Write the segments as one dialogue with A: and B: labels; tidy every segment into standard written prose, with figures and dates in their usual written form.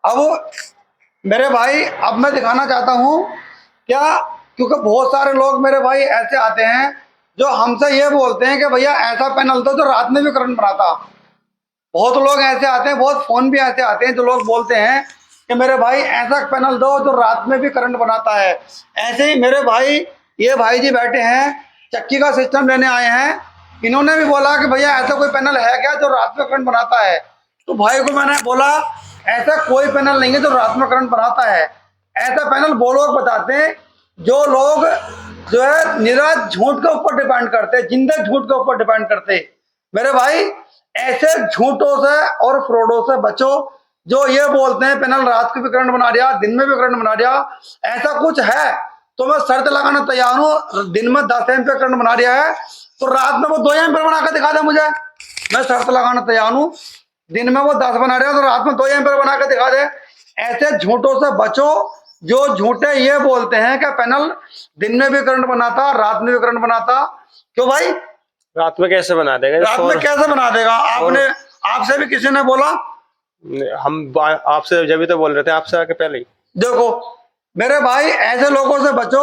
A: अब मेरे भाई, अब मैं दिखाना चाहता हूँ क्या, क्योंकि बहुत सारे लोग मेरे भाई ऐसे आते हैं जो हमसे ये बोलते हैं कि भैया ऐसा पैनल दो जो रात में भी करंट बनाता। बहुत लोग ऐसे आते हैं, बहुत फोन भी ऐसे आते हैं जो लोग बोलते हैं कि मेरे भाई ऐसा पैनल दो जो रात में भी करंट बनाता है। ऐसे ही मेरे भाई, ये भाई जी बैठे हैं, चक्की का सिस्टम लेने आए हैं। इन्होंने भी बोला कि भैया ऐसा कोई पैनल है क्या जो रात में करंट बनाता है। तो भाई को मैंने बोला ऐसा कोई पैनल नहीं है जो रात में करंट बनाता है। ऐसा पैनल वो लोग बताते हैं जो लोग जो है निरा झूठ के ऊपर डिपेंड करते, जिंदे झूठ के ऊपर डिपेंड करते। मेरे भाई ऐसे झूठों से और फ्रॉडों से बचो जो ये बोलते हैं पैनल रात को भी करंट बना दिया, दिन में भी करंट बना दिया। ऐसा कुछ है तो मैं शर्त लगाना तैयार हूँ, दिन में 10 एम्पीयर करंट बना दिया है तो रात में वो 2 एम्पीयर बना कर दिखा दे मुझे। मैं शर्त लगाना तैयार हूँ, दिन में वो 10 बना रहा है तो रात में 2 एम्पीयर बना कर दिखा दे। ऐसे झूठों से बचो जो झूठे ये बोलते हैं कि पैनल दिन में भी करंट बनाता, रात में भी करंट बनाता। क्यों भाई?
B: रात में कैसे बना देगा?
A: रात में कैसे बना देगा? आपने, आपसे भी किसी ने बोला?
B: हम आपसे जब भी तो बोल रहे थे, आपसे आके पहले ही।
A: देखो मेरे भाई, ऐसे लोगों से बचो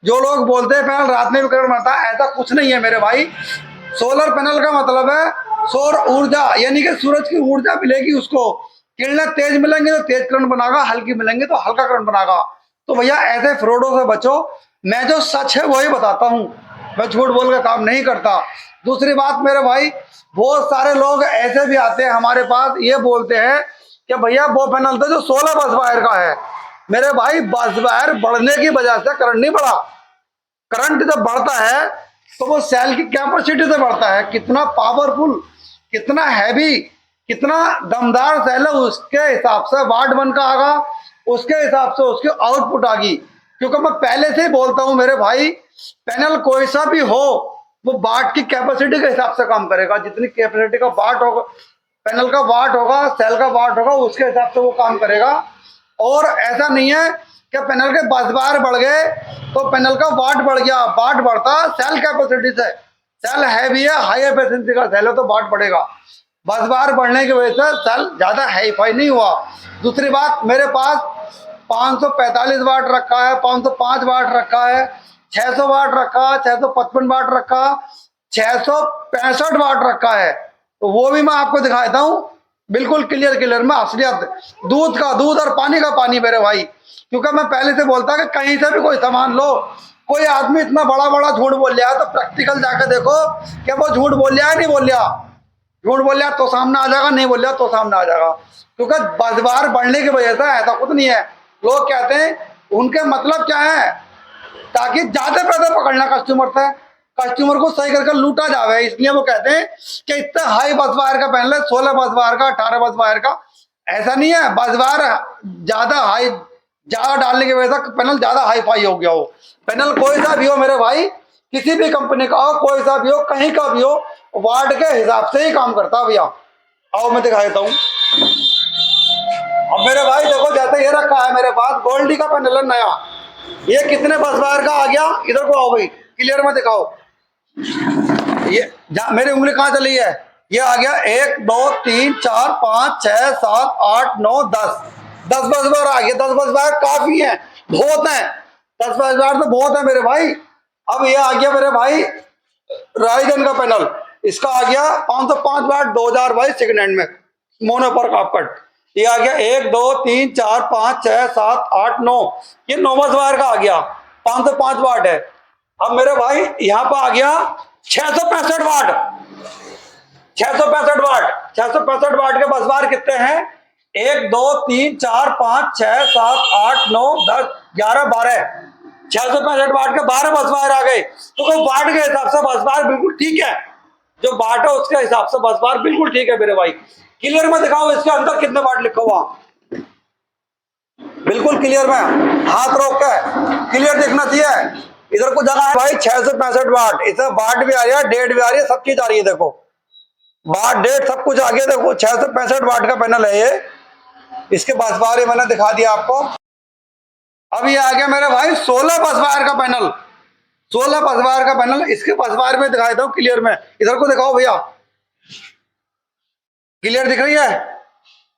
A: जो लोग बोलते हैं पैनल रात में भी करंट बनाता है। ऐसा कुछ नहीं है मेरे भाई। सोलर पैनल का मतलब है सौर ऊर्जा, यानी कि सूरज की ऊर्जा मिलेगी उसको। किरणें तेज मिलेंगे तो तेज करंट बनाएगा, हल्की मिलेंगे तो हल्का करंट बनाएगा। तो भैया ऐसे फ्रॉडों से बचो। मैं जो सच है वही बताता हूँ, मैं झूठ बोल का काम नहीं करता। दूसरी बात मेरे भाई, बहुत सारे लोग ऐसे भी आते हैं हमारे पास, ये बोलते हैं कि भैया वो पैनल था जो 16 बस वायर का है। मेरे भाई बस वायर बढ़ने की वजह से करंट नहीं बढ़ा। करंट जब बढ़ता है तो वो सेल की कैपेसिटी से बढ़ता है। कितना पावरफुल, कितना हैवी, कितना दमदार सेल है, उसके हिसाब से वाट वन का आगा, उसके हिसाब से उसकी आउटपुट आ गई। क्योंकि मैं पहले से ही बोलता हूं मेरे भाई, पैनल कोई सा भी हो वो वाट की कैपेसिटी के हिसाब से काम करेगा। जितनी कैपेसिटी का वाट होगा, पैनल का वाट होगा, सेल का वाट होगा, उसके हिसाब से वो काम करेगा। और ऐसा नहीं है कि पैनल के बस बार बढ़ गए तो पैनल का वाट बढ़ गया। वाट बढ़ता सेल कैपेसिटी से। सेल हैवी है, हाई एफिशिएंसी का सेल है तो वाट बढ़ेगा। बस बार बढ़ने की वजह से सेल ज्यादा हाई फाई नहीं हुआ। दूसरी बात, मेरे पास 545 वाट रखा है, 505 वाट रखा है, 600 वाट रखा, 655 वाट रखा, 665 वाट रखा है। तो वो भी मैं आपको दिखाता हूँ बिल्कुल क्लियर क्लियर में, असलियत। दूध का दूध और पानी का पानी मेरे भाई। क्योंकि मैं पहले से बोलता कि कहीं से भी कोई सामान लो, कोई आदमी इतना बड़ा बड़ा झूठ बोल लिया तो प्रैक्टिकल जाकर देखो कि वो झूठ बोल लिया है नहीं बोल लिया। झूठ बोल लिया तो सामने आ जाएगा, नहीं बोल लिया तो सामने आ जाएगा। क्योंकि बाजार बढ़ने की वजह से ऐसा कुछ नहीं है। लोग कहते हैं, उनके मतलब क्या है, ताकि ज्यादा पैसा पकड़ना कस्टमर से, कस्टमर को सही करके लूटा जावे। इसलिए वो कहते हैं कि इतना हाई बस वायर का पहन ले, 16 बस वायर का, 18 बस वायर का। ऐसा नहीं है, बस वायर ज्यादा हाई, ज्यादा डालने की वजह से पैनल ज्यादा हाई फाई हो गया हो। पैनल कोई सा भी हो मेरे भाई, किसी भी कंपनी का हो, कोई सा भी हो, कहीं का भी हो, वाट के हिसाब से ही काम करता है भैया। आओ मैं दिखा देता हूँ। अब मेरे भाई देखो, जैसे ये रखा है मेरे पास गोल्डी का पैनल है नया। ये कितने बस वायर का आ गया, इधर को आओ भाई, क्लियर में दिखाओ। ये मेरी उंगली कहाँ चली है? ये आ गया 1 2 3 4 5 6 7 8 9 10 10 बस बार आ गया। 10 बस बार काफी है, बहुत है। 10 बस बार तो बहुत है मेरे भाई। अब ये आ गया मेरे भाई राइजन का पैनल, इसका आ गया 505 वाट 2022 सेकंड हैंड में, मोनो पर कापकट। ये आ गया 1 2 3 4 5 6 7 8 9, ये 9 बस वायर का आ गया, 505 वाट है। अब मेरे भाई यहाँ पर आ गया 665 वाट, 665 वाट, 665 वाट के बस बार कितने हैं? 1 2 3 4 5 6 7 8 9 10 11 12, 665 वाट के 12 बस बार आ गए। तो वाट के हिसाब से बस बार बिल्कुल ठीक है, जो वाट है उसके हिसाब से बस बार बिल्कुल ठीक है मेरे भाई। क्लियर में दिखाओ इसके अंदर कितने वाट लिखा हुआ, बिल्कुल क्लियर में, हाथ रोक के क्लियर देखना चाहिए। इधर को जगह है भाई 665 वाट, इसमें वाट भी आ रही है, डेट भी आ रही है, सब चीज आ रही है। देखो वाट डेट सब कुछ आ गया। देखो 665 वाट का पैनल है ये, इसके बस बार मैंने दिखा दिया आपको। अब ये आ गया मेरे भाई 16 बस वायर का पैनल, 16 बस वायर का पैनल। इसके बस वायर में दिखा देता हूँ क्लियर में, इधर को दिखाओ भैया, क्लियर दिख रही है?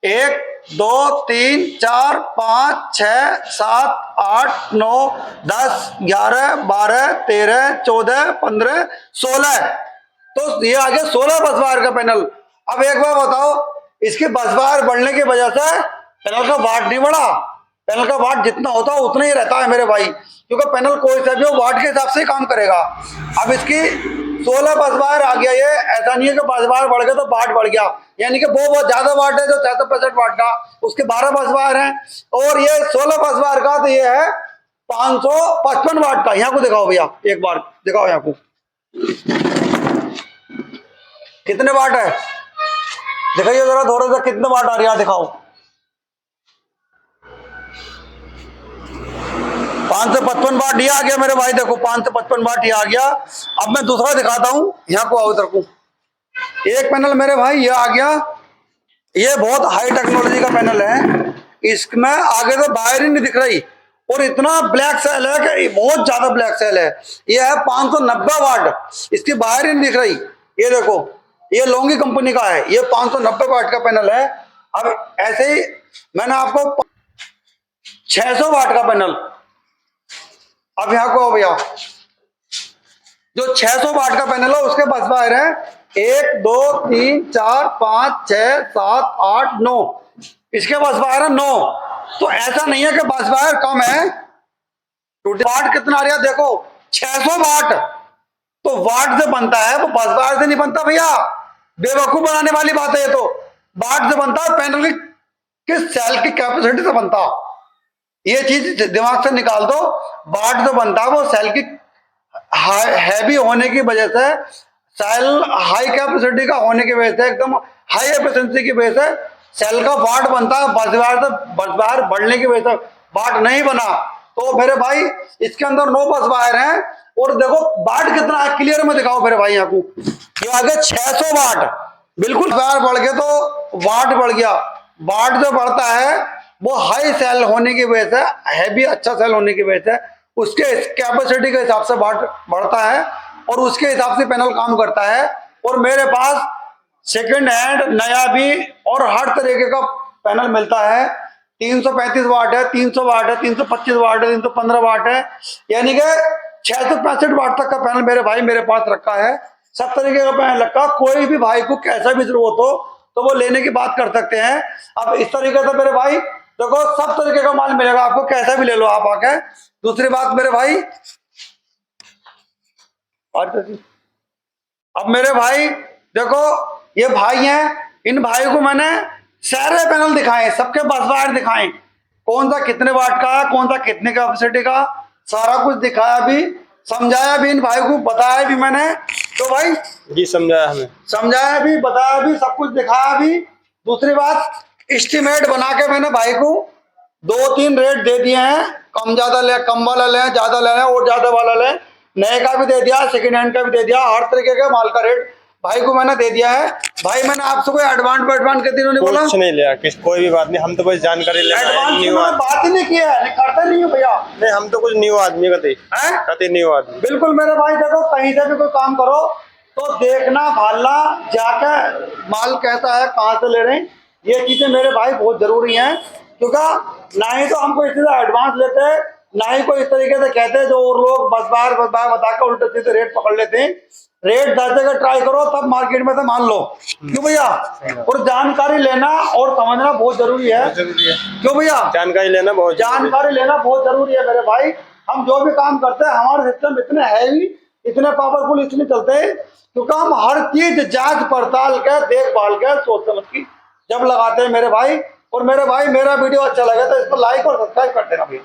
A: 1 2 3 4 5 6 7 8 9 10 11 12 13 14 15 16। तो ये आ गया 16 बस बार का पैनल। अब एक बार बताओ, इसके बस बार बढ़ने की वजह से पैनल का वाट नहीं बढ़ा। पैनल का वाट जितना होता है उतना ही रहता है मेरे भाई, क्योंकि पैनल कोई सा भी हो वाट के हिसाब से ही काम करेगा। अब इसकी 16 बस बार आ गया। ये ऐसा नहीं है कि बस बार बढ़ गया तो वाट बढ़ गया, यानी कि वो बहुत ज्यादा वाट है जो 665 वाट का, उसके 12 बस बार हैं। और ये 16 बस बार का तो ये है 555 वाट का। यहाँ को दिखाओ भैया, एक बार दिखाओ यहाँ को कितने वाट है, दिखाइए जरा थोड़ा सा कितने वाट आ रही है, दिखाओ। 555 वाट ये आ गया मेरे भाई, देखो 555 वाट ये आ गया। अब मैं दूसरा दिखाता हूं, यहाँ को आओ इधर को। एक पैनल मेरे भाई ये आ गया, ये बहुत हाई टेक्नोलॉजी का पैनल है। इसमें आगे से वायर ही नहीं दिख रही और इतना ब्लैक सेल है कि बहुत ज्यादा ब्लैक सेल है। ये है 590 वाट, इसकी वायर ही नहीं दिख रही। ये देखो, ये लोंगी कंपनी का है, ये 590 वाट का पैनल है। अब ऐसे ही मैंने आपको 600 वाट का पैनल, अब यहां को भैया, जो 600 वाट का पैनल है उसके बस बार है 1 2 3 4 5 6 7 8 9, इसके बस बार है 9। तो ऐसा नहीं है कि बस बार कम है। वाट कितना आ रहा है देखो, 600 वाट। तो वाट से बनता है, वो बस बार से नहीं बनता भैया, बेवकूफ बनाने वाली बात है ये। तो वाट से बनता है, पैनल की सेल की कैपेसिटी से बनता। ये चीज दिमाग से निकाल दो। वाट जो बनता है वो सेल की हैवी होने की वजह से, सेल हाई कैपेसिटी का होने की वजह से, एकदम हाई एफिशिएंसी की वजह से सेल का वाट बनता है। बस बार बढ़ने की वजह से वाट नहीं बना। तो मेरे भाई इसके अंदर 9 बस बार हैं। और देखो वाट कितना है, क्लियर में दिखाओ मेरे भाई यहाँ को। ये आ गया 600 वाट, बिल्कुल बार बढ़ गया तो वाट बढ़ गया। वाट जो बढ़ता है वो हाई सेल होने की वजह से, हैवी अच्छा सेल होने की वजह से उसके कैपेसिटी के हिसाब से वाट बढ़ता है और उसके हिसाब से पैनल काम करता है। और मेरे पास सेकंड हैंड नया भी और हर तरीके का पैनल मिलता है। 335 वाट है, 300 वाट है, 325 वाट है, 315 वाट है, यानी कि 665 वाट तक का पैनल मेरे भाई मेरे पास रखा है। सब तरीके का पैनल रखा, कोई भी भाई को कैसा भी जरूरत हो तो वो लेने की बात कर सकते हैं। अब इस तरीके से मेरे भाई देखो सब तरीके का माल मिलेगा आपको, कैसा भी ले लो आप आके। दूसरी बात मेरे भाई, अब मेरे भाई देखो ये भाई हैं, इन भाई को मैंने सारे पैनल दिखाए, सबके बस बार दिखाए, कौन सा कितने वाट का है, कौन सा कितने कैपेसिटी का, सारा कुछ दिखाया भी, समझाया भी, इन भाई को बताया भी मैंने। तो भाई
B: जी समझाया, हमें समझाया
A: भी, बताया भी, सब कुछ दिखाया भी। दूसरी बात, एस्टिमेट बना के मैंने भाई को 2-3 रेट दे दिए हैं, कम ज्यादा ले, कम वाला ले, ज्यादा लेना और ज्यादा वाला ले, नए का भी दे दिया, सेकंड हैंड का भी दे दिया, हर तरीके के माल का रेट भाई को मैंने दे दिया है। भाई मैंने आपसे कोई एडवांस के दिनों नहीं बोला,
B: कुछ नहीं लिया, कोई भी बात नहीं, हम तो बस जानकारी ले
A: एडवांस बात ही नहीं किया है, करते नहीं हो भैया।
B: नहीं, हम तो कुछ न्यू आदमी कहते न्यू आदमी।
A: बिल्कुल मेरे भाई देखो, कहीं से भी कोई काम करो तो देखना भालना, जाकर माल कहता है कहाँ से ले रहे हैं, ये चीजें मेरे भाई बहुत जरूरी हैं। क्योंकि ना ही तो हमको इस तरह एडवांस लेते हैं, ना ही कोई इस तरीके से कहते हैं जो और लोग बस बार बता कर उल्टे सीधे रेट पकड़ लेते हैं। रेट 10 जगह ट्राई करो तब मार्केट में से मान लो, क्यों भैया। और जानकारी लेना और समझना बहुत जरूरी है, क्यों भैया, जानकारी लेना बहुत जरूरी है मेरे भाई। हम जो भी काम करते हैं हमारे सिस्टम इतने हैवी, इतने पावरफुल इसलिए चलते हैं क्योंकि हम हर चीज जांच पड़ताल के, देखभाल के, सोच समझ की जब लगाते हैं मेरे भाई। और मेरे भाई मेरा वीडियो अच्छा लगे तो इसको लाइक और सब्सक्राइब कर देना भैया।